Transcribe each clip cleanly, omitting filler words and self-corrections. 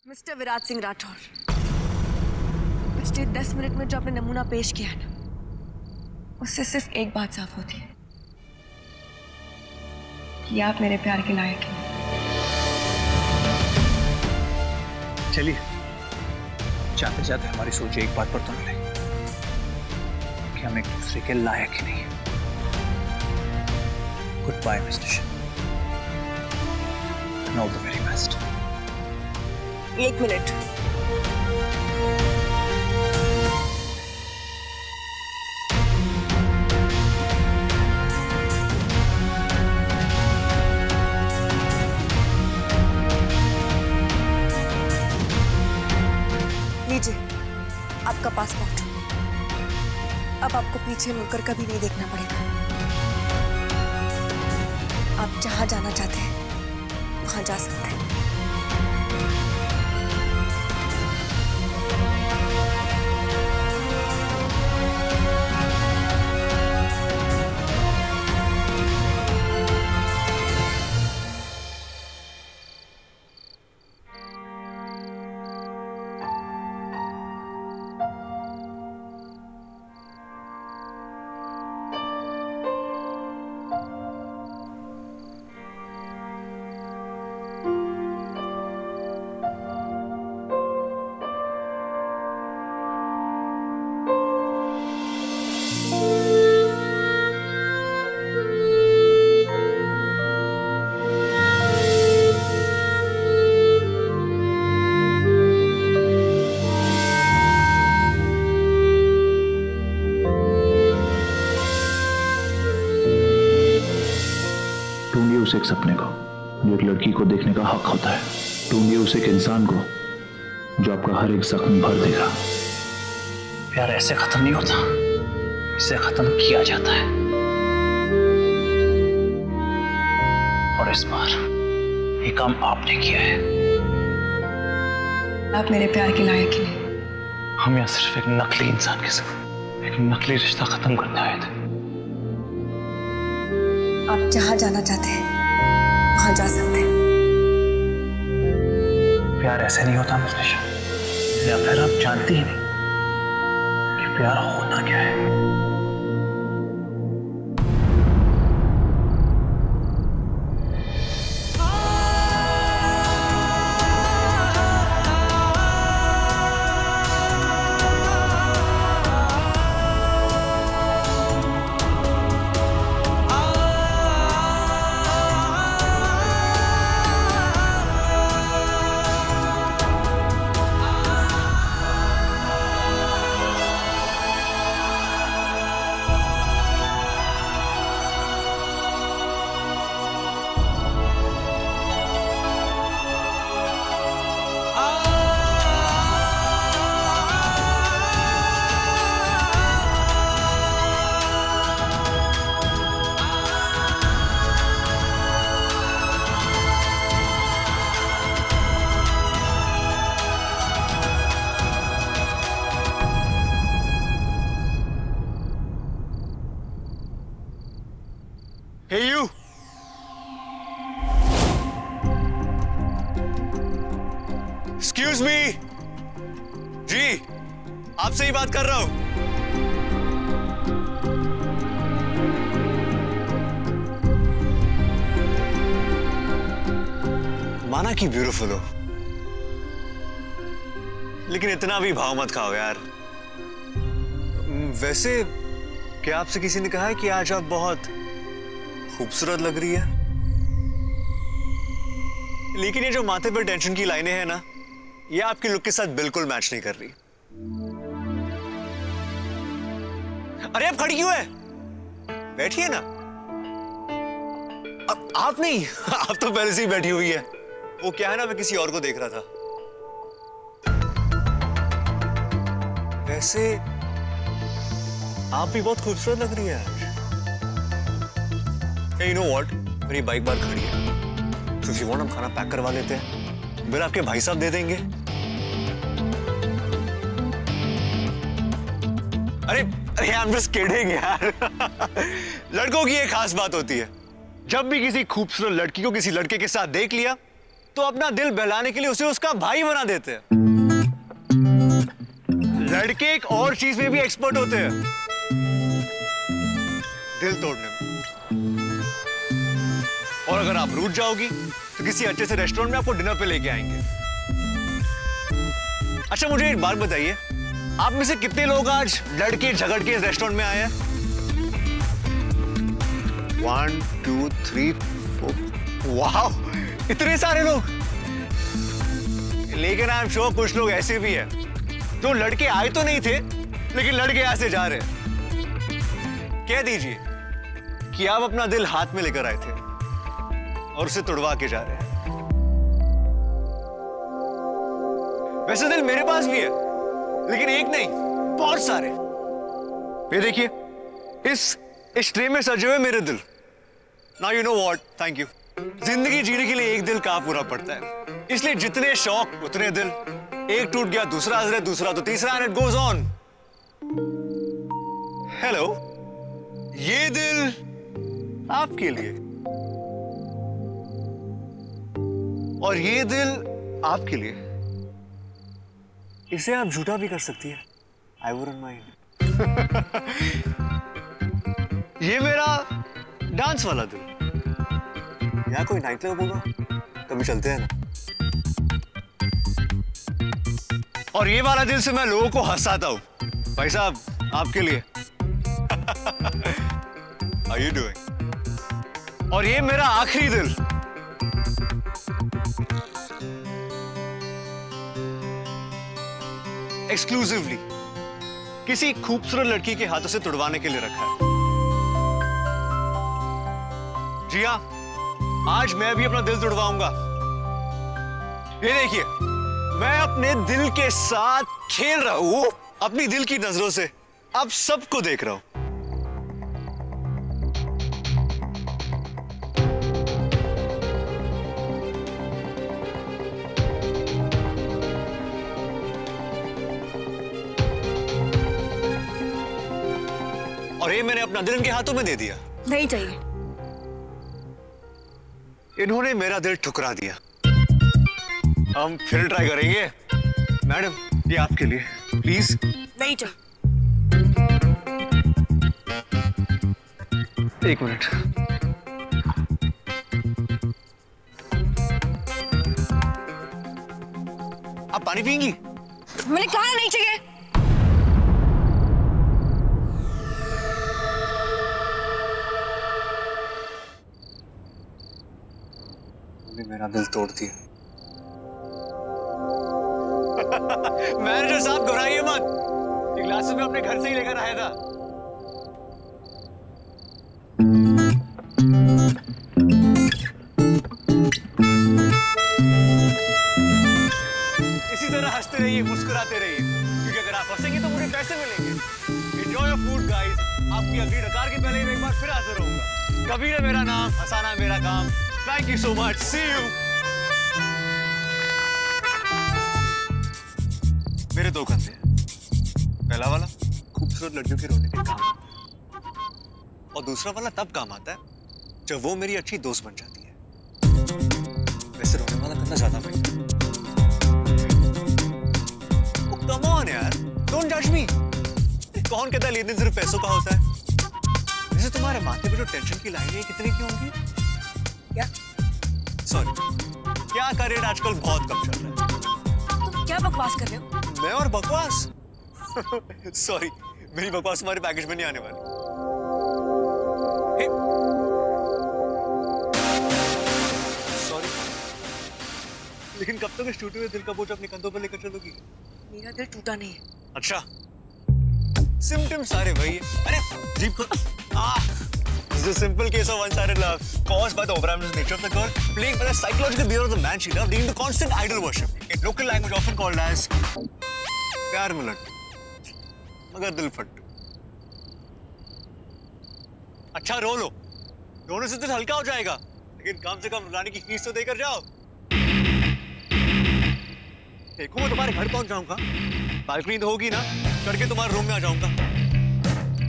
Mister विराज सिंह राठौर, पिछले 10 minute में जो आपने नमूना पेश किया है ना, उससे सिर्फ एक बात साफ होती है कि आप मेरे प्यार के लायक हैं। चलिए, जाते जाते हमारी सोच एक बात पर तो मिले कि हम एक दूसरे के लायक ही नहीं है। Goodbye mister Shiv, and all the very best. 1 minute. लीजिए आपका पासपोर्ट। अब आपको पीछे मुड़कर कभी नहीं देखना पड़ेगा। आप जहां जाना चाहते हैं वहां जा सकते हैं। ढूंढिए उसे एक सपने को जो एक लड़की को देखने का हक होता है। ढूंढिए उसे एक इंसान को जो आपका हर एक जख्म भर देगा। प्यार ऐसे खत्म नहीं होता, इसे खत्म किया जाता है। और इस बार ये काम आपने किया है। आप मेरे प्यार के लायक ही नहीं। हम यहाँ सिर्फ एक नकली इंसान के साथ एक नकली रिश्ता खत्म करने आए थे। आप जहां जाना चाहते हैं वहां जा सकते हैं। प्यार ऐसे नहीं होता मिस्टर शाह, या फिर आप जानती ही नहीं कि प्यार होना क्या है। Hey you! Excuse me! जी, आपसे ही बात कर रहा हूं। माना कि ब्यूटीफुल हो, लेकिन इतना भी भाव मत खाओ यार। वैसे क्या आपसे किसी ने कहा है कि आज आप बहुत खूबसूरत लग रही है? लेकिन ये जो माथे पर टेंशन की लाइनें हैं ना, ये आपकी लुक के साथ बिल्कुल मैच नहीं कर रही। अरे आप खड़ी क्यों है? बैठिए ना। अब आप नहीं, आप तो पहले से ही बैठी हुई है। वो क्या है ना, मैं किसी और को देख रहा था। वैसे आप भी बहुत खूबसूरत लग रही है आज। Hey, you know what? मेरी बाइक बाहर खड़ी है, तो if you want हम खाना पैक करवा लेते हैं, बिल आपके भाई साहब दे देंगे। अरे अरे I'm just kidding यार। लड़कों की एक खास बात होती है, जब भी किसी खूबसूरत लड़की को किसी लड़के के साथ देख लिया, तो अपना दिल बहलाने के लिए उसे उसका भाई बना देते हैं। लड़के एक और चीज में भी एक्सपर्ट होते हैं, दिल तोड़ने में। और अगर आप रूठ जाओगी तो किसी अच्छे से रेस्टोरेंट में आपको डिनर पे लेके आएंगे। अच्छा मुझे एक बात बताइए, आप में से कितने लोग आज लड़के झगड़ के इस रेस्टोरेंट में आए हैं? 1 2 3 4। वाह, इतने सारे लोग। लेकिन आई एम श्योर कुछ लोग ऐसे भी हैं जो लड़के आए तो नहीं थे लेकिन लड़के यहां से जा रहे हैं। कह दीजिए कि आप अपना दिल हाथ में लेकर आए थे और उसे तुड़वा के जा रहे हैं। वैसे दिल मेरे पास भी है, लेकिन एक नहीं, बहुत सारे। ये देखिए, इस ट्रे में सजे हुए मेरे दिल। Now you know what, thank you. जिंदगी जीने के लिए एक दिल कहां पूरा पड़ता है, इसलिए जितने शौक उतने दिल। एक टूट गया दूसरा हजरे, दूसरा तो तीसरा, and it goes on. Hello, ये दिल आपके लिए और ये दिल आपके लिए। इसे आप झूठा भी कर सकती है, आई वुडंट माइंड। ये मेरा डांस वाला दिल। यहाँ कोई नाइट क्लब होगा, कभी चलते हैं ना। और ये वाला दिल से मैं लोगों को हंसाता हूं, भाई साहब आपके लिए। How you doing? और ये मेरा आखिरी दिल। एक्सक्लूसिवली किसी खूबसूरत लड़की के हाथों से तुड़वाने के लिए रखा है। जी हाँ, आज मैं भी अपना दिल तुड़वाऊंगा। ये देखिए, मैं अपने दिल के साथ खेल रहा हूं, अपनी दिल की नजरों से अब सबको देख रहा हूं। और ये मैंने अपना दिल इनके हाथों में दे दिया। नहीं चाहिए। इन्होंने मेरा दिल ठुकरा दिया। हम फिर ट्राई करेंगे। मैडम, ये आपके लिए, प्लीज। नहीं चाहिए। एक मिनट। आप पानी पिएंगी? मैंने कहा नहीं चाहिए। मेरा दिल तोड़ दिया। मैनेजर साहब घबराइए मत, ये ग्लास में अपने घर से ही लेकर आया था। इसी तरह हंसते रहिए, मुस्कुराते रहिए, क्योंकि अगर आप हंसेंगे तो मुझे पैसे मिलेंगे। Enjoy your food guys. आपकी अगली डकार के पहले मैं एक बार फिर हाजिर रहूंगा। कबीर है मेरा नाम, हंसाना है मेरा काम। Thank you so much. See you. मेरे दो कंधे, पहला वाला खूबसूरत लड़कियों के रोने के काम, और दूसरा वाला तब काम आता है जब वो मेरी अच्छी दोस्त बन जाती है। वैसे रोने वाला कंधा ज्यादा महंगा। Come on यार, don't judge me. कौन कहता है लेन देन सिर्फ पैसों का होता है? वैसे तुम्हारे माथे पे जो टेंशन की लाइनें कितनी की होंगी? क्या? सॉरी, क्या करें, आजकल बहुत कम चल रहा है। तुम क्या बकवास कर रहे हो? मैं और बकवास? सॉरी, मेरी बकवास तुम्हारे पैकेज में नहीं आने वाली। सॉरी, लेकिन कब तक इस टूटे हुए दिल का बोझ अपने कंधों पर लेकर चलोगी? मेरा दिल टूटा नहीं है। अच्छा, सिम्टम सारे वही है। अरे जीप को It's a simple case of one-sided love caused by the overambitious nature of the girl, plagued by the psychological behavior of the man she loved, leading to constant idol worship. In local language, often called as प्यार मिलन, मगर दिल फट। अच्छा रो लो, रोने से दिल हल्का हो जाएगा, लेकिन कम से कम रुलाने की फीस तो देकर जाओ। देखो मैं तुम्हारे घर पहुंच जाऊंगा, बालकनी तो होगी ना, चढ़ के तुम्हारे रूम में आ जाऊंगा,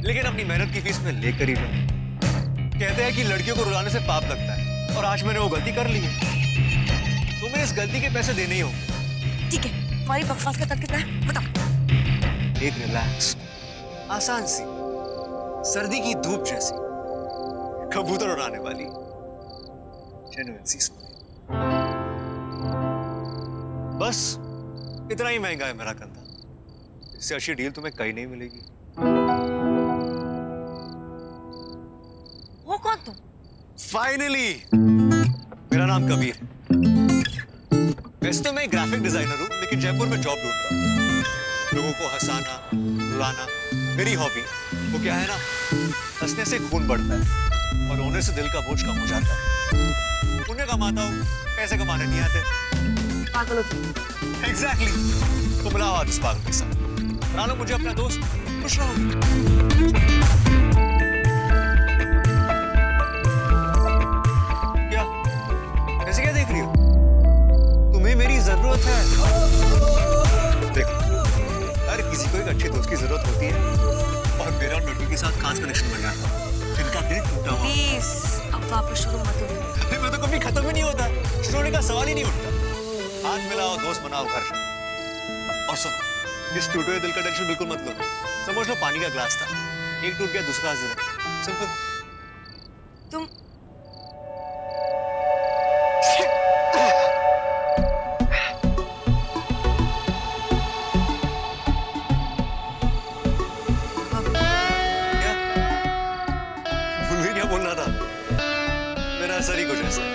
लेकिन अपनी मेहनत की फीस में लेकर ही जाऊंगा। कहते हैं कि लड़कियों को रुलाने से पाप लगता है, और आज मैंने वो गलती कर ली है। तो मेरे इस गलती के पैसे देने ही होंगे। ठीक है, तुम्हारी बकवास का तर्क कितना है बताओ। एक रिलैक्स, आसान सी, सर्दी की धूप जैसी, कबूतर उड़ाने वाली जेन्युइन सी स्माइल। बस इतना ही महंगा है मेरा कंधा। इससे अच्छी डील तुम्हें कहीं नहीं मिलेगी। वो कौन तुम? फाइनली मेरा नाम कबीर। वैसे तो मैं ग्राफिक डिजाइनर हूं, लेकिन जयपुर में जॉब ढूंढ रहा हूं। लोगों को हंसाना, रुलाना मेरी हॉबी। वो क्या है ना, हंसने से खून बढ़ता है और रोने से दिल का बोझ कम हो जाता है। पुण्य कमाता हूं, पैसे कमाने नहीं आते। पागल हो तुम। एग्जैक्टली। तो मिला हाथ इस पागल के साथ। बना लो मुझे अपना दोस्त, खुश रहो। क्या ऐसे क्या देख रही हो? तुम्हें मेरी जरूरत है। देखो, हर किसी को एक अच्छे दोस्त की जरूरत होती है और मेरा लड़की के साथ खास कनेक्शन बन गया। दिल का दिल टूटा हुआ। प्लीज अब वापस शुरू मत करो। अरे मैं तो कभी खत्म ही नहीं होता, शुरू होने का सवाल ही नहीं उठता। हाथ मिलाओ, दोस्त बनाओ, घर चलो। और सुनो, इस टूटे हुए दिल का टेंशन बिल्कुल मत लो। समझ लो पानी का ग्लास था, एक टूट गया दूसरा हाजिर है। सिंपल। तुम क्या भूल गई क्या बोलना था? मेरा असर ही कुछ ऐसा है।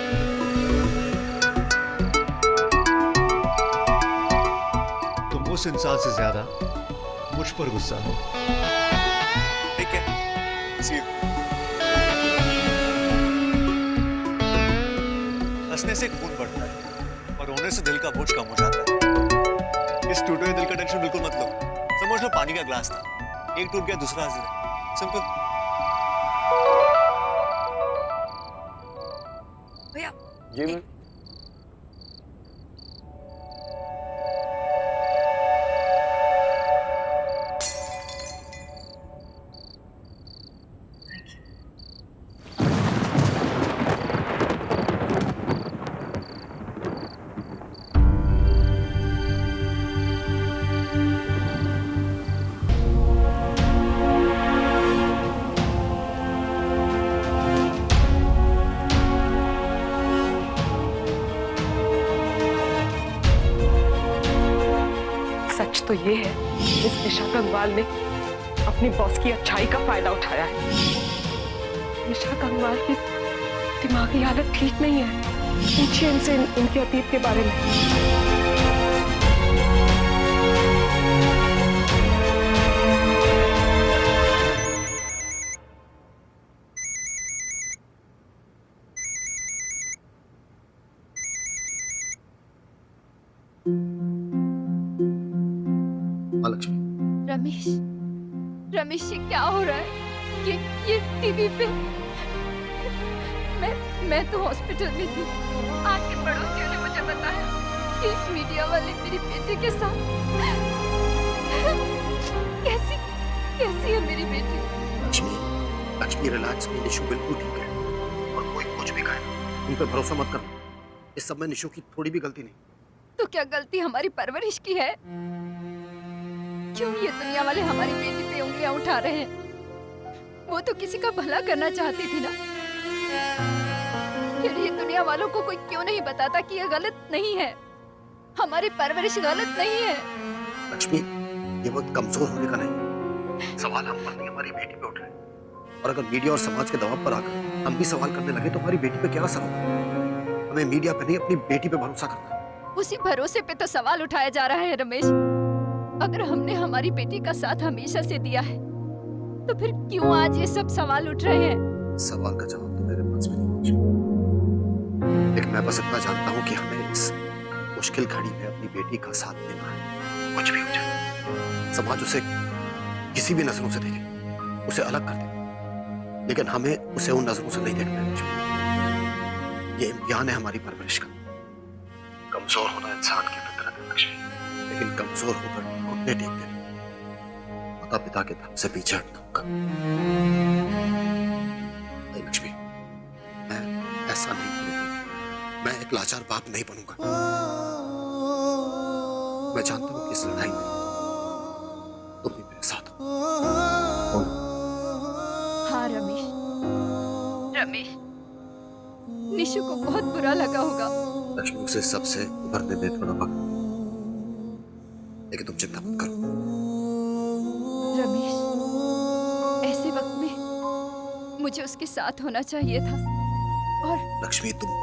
तुम उस इंसान से ज्यादा मुझ पर गुस्सा हो। ठीक है, see you। हंसने से खून बढ़ता है और रोने से दिल का बोझ कम हो जाता है। इस टूटे हुए दिल का टेंशन बिल्कुल मत लो। समझ लो पानी का ग्लास था, एक टूट गया दूसरा हाजिर है। सिंपल। भैया जी मैम। सच तो ये है, इस निशा गंगवाल ने अपनी बॉस की अच्छाई का फायदा उठाया है। निशा गंगवाल की दिमागी हालत ठीक नहीं है। पूछिए इनसे इनके अतीत के बारे में। महालक्ष्मी, रमेश, रमेश ये क्या हो रहा है? ये टीवी पे मैं तो हॉस्पिटल में थी। आपके पड़ोसियों ने मुझे बताया कि मीडिया वाले मेरी बेटे के साथ। कैसी कैसी है मेरी बेटी? लक्ष्मी, लक्ष्मी रिलैक्स में। निशु बिल्कुल ठीक है और कोई कुछ भी कहे उन पर भरोसा मत करना। इस सब में निशु की थोड़ी भी गलती नहीं। तो क्या गलती हमारी परवरिश की है? क्यों ये दुनिया वाले हमारी बेटी पे उंगलियां उठा रहे हैं? वो तो किसी का भला करना चाहती थी ना। फिर ये दुनिया वालों को कोई क्यों नहीं बताता कि ये गलत नहीं है, हमारी परवरिश गलत नहीं है? लक्ष्मी, ये वक्त कमजोर होने का नहीं। सवाल हम पर नहीं, हमारी बेटी पे उठ रहे हैं। और अगर मीडिया और समाज के दबाव पर आकर हम भी सवाल करने लगे तो हमारी बेटी पे क्या असर होगा? हमें मीडिया पे नहीं, अपनी बेटी पे भरोसा करना है। उसी भरोसे पे तो सवाल उठाया जा रहा है रमेश। अगर हमने हमारी बेटी का साथ हमेशा से दिया है तो फिर क्यों आज ये सब सवाल उठ रहे हैं? सवाल का जवाब तो मेरे पास भी नहीं लक्ष्मी। लेकिन मैं बस इतना जानता हूँ कि हमें इस मुश्किल घड़ी में अपनी बेटी का साथ देना है। कुछ भी हो जाए, समाज उसे किसी भी नजरों से देखे, उसे अलग कर दे, लेकिन हमें उसे उन नजरों से नहीं देखना है लक्ष्मी। ये इम्तिहान है हमारी परवरिश का। कमजोर होना इंसान की फितरत है लक्ष्मी, लेकिन कमजोर होकर घुटने टेक देना माता पिता के धर्म से पीछे हटना। नहीं लक्ष्मी, मैं ऐसा नहीं करूंगा। मैं एक लाचार बाप नहीं बनूंगा। मैं जानता हूं कि इस लड़ाई में तुम भी मेरे साथ हो। हाँ रमेश, रमेश, निशु को बहुत बुरा लगा होगा। लक्ष्मी, उसे सबसे उभरने में थोड़ा वक्त, लेकिन तुम चिंता मत करो। रमेश, ऐसे वक्त में मुझे उसके साथ होना चाहिए था। और लक्ष्मी, तुम हो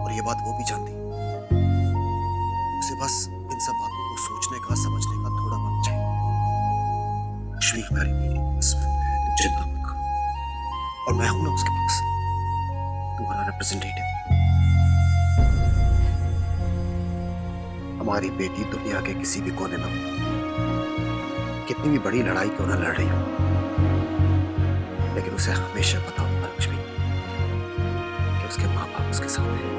और ये बात वो भी जानती है। उसे बस इन सब बातों को सोचने का, समझने का थोड़ा वक्त चाहिए। लक्ष्मी हमारी बेटी बस है, तुम चिंता मत करो। और मैं हूं ना उसके पास, तुम्हारा रिप्रेजेंटेटिव। हमारी बेटी दुनिया के किसी भी कोने में हो, कितनी भी बड़ी लड़ाई क्यों ना लड़ रही हो, लेकिन उसे हमेशा पता होगा लक्ष्मी कि उसके माँ बाप उसके साथ हैं।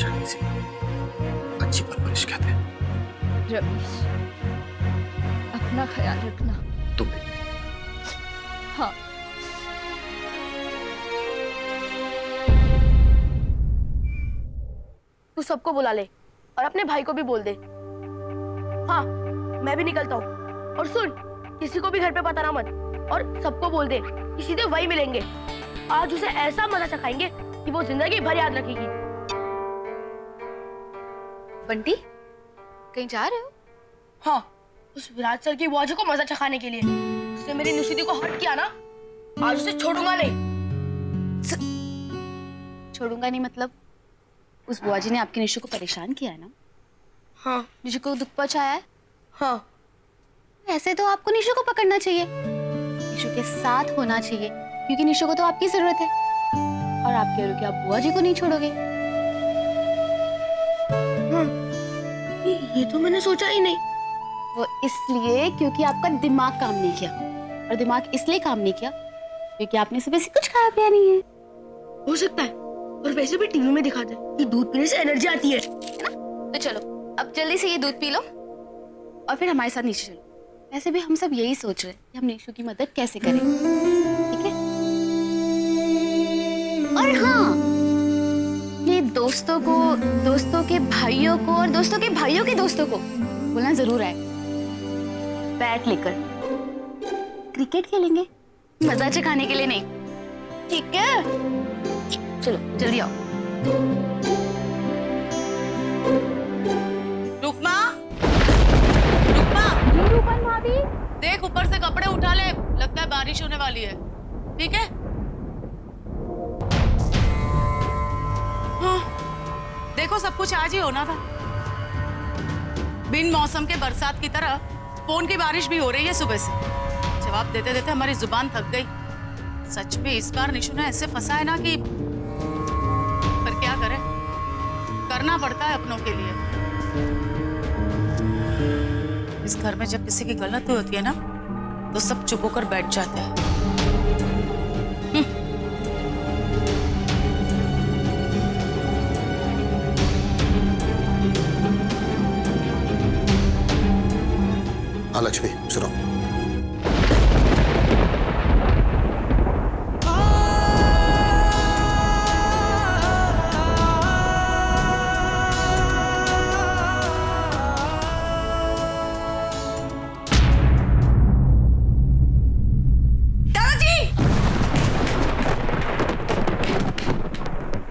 शायद इसी को अच्छी परवरिश कहते हैं। रमेश, अपना ख्याल रखना। तुम भी। हाँ। तू सबको बुला ले और अपने भाई को भी बोल दे। हाँ, मैं भी निकलता हूँ। और सुन, किसी को भी घर पे बताना मत, और सबको बोल दे कि सीधे वही मिलेंगे। आज उसे ऐसा मजा चखाएंगे कि वो जिंदगी भर याद रखेगी। बंटी, कहीं जा रहे हो? हाँ, उस विराट सर की बुआजी को मजा चखाने के लिए। उसने मेरी निशिति को हर्ट किया ना, आज उसे छोड़ूंगा नहीं। छोड़ूंगा नहीं मतलब? उस बुआजी ने आपकी निशु को परेशान किया है ना? हाँ। निशु को दुख पहुंचाया है? हाँ। ऐसे तो आपको निशु को पकड़ना चाहिए, निशु के साथ होना चाहिए, क्योंकि निशु को तो आपकी जरूरत है। और आप कह रहे हो कि आप बुआजी को नहीं छोड़ोगे। ये तो मैंने सोचा ही नहीं। वो इसलिए क्योंकि आपका दिमाग काम नहीं किया, और दिमाग इसलिए काम नहीं किया क्योंकि आपने सुबह से कुछ खाया पिया नहीं है। हो सकता है, और वैसे भी टीवी में दिखाते हैं कि दूध पीने से एनर्जी आती है ना? तो चलो अब जल्दी से ये दूध पी लो और फिर हमारे साथ नीचे चलो। वैसे भी हम सब यही सोच रहे हैं कि हम निशु की मदद कैसे करें, ठीक है? और हाँ, ये दोस्तों को, दोस्तों के भाइयों को और दोस्तों के भाइयों के दोस्तों को बोलना जरूर है, बैट लेकर क्रिकेट खेलेंगे, मजा चखाने के लिए नहीं, ठीक है? चलो जल्दी आओ। रुकमा, रुकमा, रूपन भाभी, देख ऊपर से कपड़े उठा ले, लगता है बारिश होने वाली है, ठीक है? हाँ, देखो सब कुछ आज ही होना था। बिन मौसम के बरसात की तरह फोन की बारिश भी हो रही है सुबह से। जवाब देते देते हमारी जुबान थक गई। सच में इस बार निशु ने ऐसे फंसा है ना कि, पर क्या करें, करना पड़ता है अपनों के लिए। इस घर में जब किसी की गलती होती है ना, तो सब चुप होकर बैठ जाते हैं। हाँ लक्ष्मी, सुनो।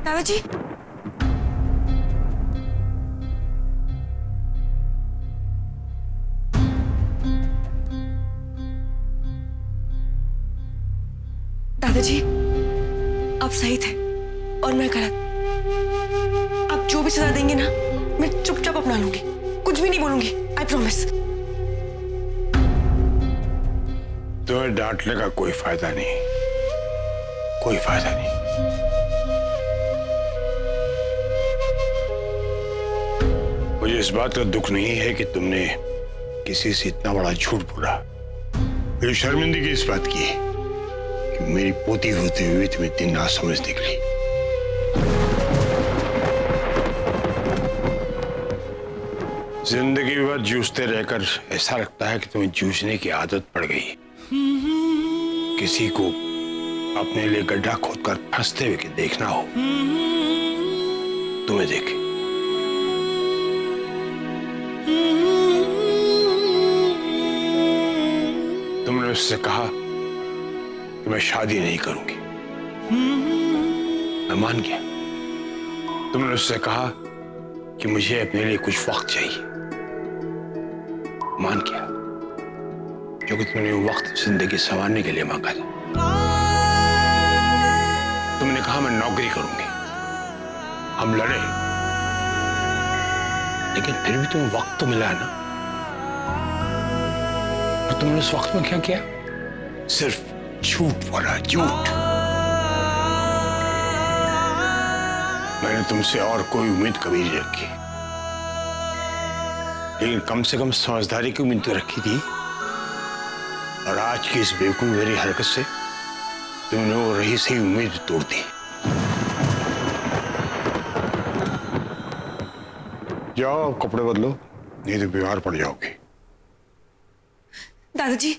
दादाजी, दादाजी, आप सही थे और मैं गलत। आप जो भी सजा देंगे ना, मैं चुपचाप अपना लूंगी, कुछ भी नहीं बोलूंगी, आई प्रॉमिस। तुम्हें डांटने का कोई फायदा नहीं, कोई फायदा नहीं। मुझे इस बात का दुख नहीं है कि तुमने किसी से इतना बड़ा झूठ बोला। मुझे शर्मिंदगी इस बात की है कि मेरी पोती होते हुए तुम इतनी नासमझ निकली। जिंदगी भर जूझते रहकर ऐसा लगता है कि तुम्हें जूझने की आदत पड़ गई। किसी को अपने लिए गड्ढा खोदकर फंसते हुए देखना हो, तुम्हें देखे। तुमने उससे कहा कि मैं शादी नहीं करूंगी, मैं मान गया। तुमने उससे कहा कि मुझे अपने लिए कुछ वक्त चाहिए, मान गया, क्योंकि तुमने वो वक्त जिंदगी संवारने के लिए मांगा था। तुमने कहा मैं नौकरी करूंगी, हम लड़े, लेकिन फिर भी तुम्हें वक्त तो मिला ना। और तुमने उस वक्त में क्या किया? सिर्फ झूठ बोला, झूठ। मैंने तुमसे और कोई उम्मीद कभी नहीं रखी, लेकिन कम से कम समझदारी की उम्मीद तो रखी थी। और आज की इस बेवकूफ मेरी हरकत से तुमने वो रही सही उम्मीद तोड़ दी। जाओ कपड़े बदलो, नहीं तो बीमार पड़ जाओगे। दादाजी,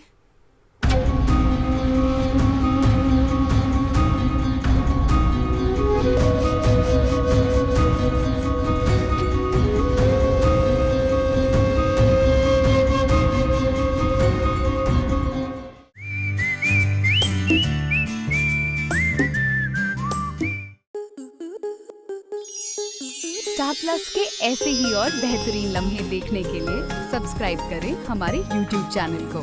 स्टार प्लस के ऐसे ही और बेहतरीन लम्हे देखने के लिए सब्सक्राइब करें हमारे YouTube चैनल को।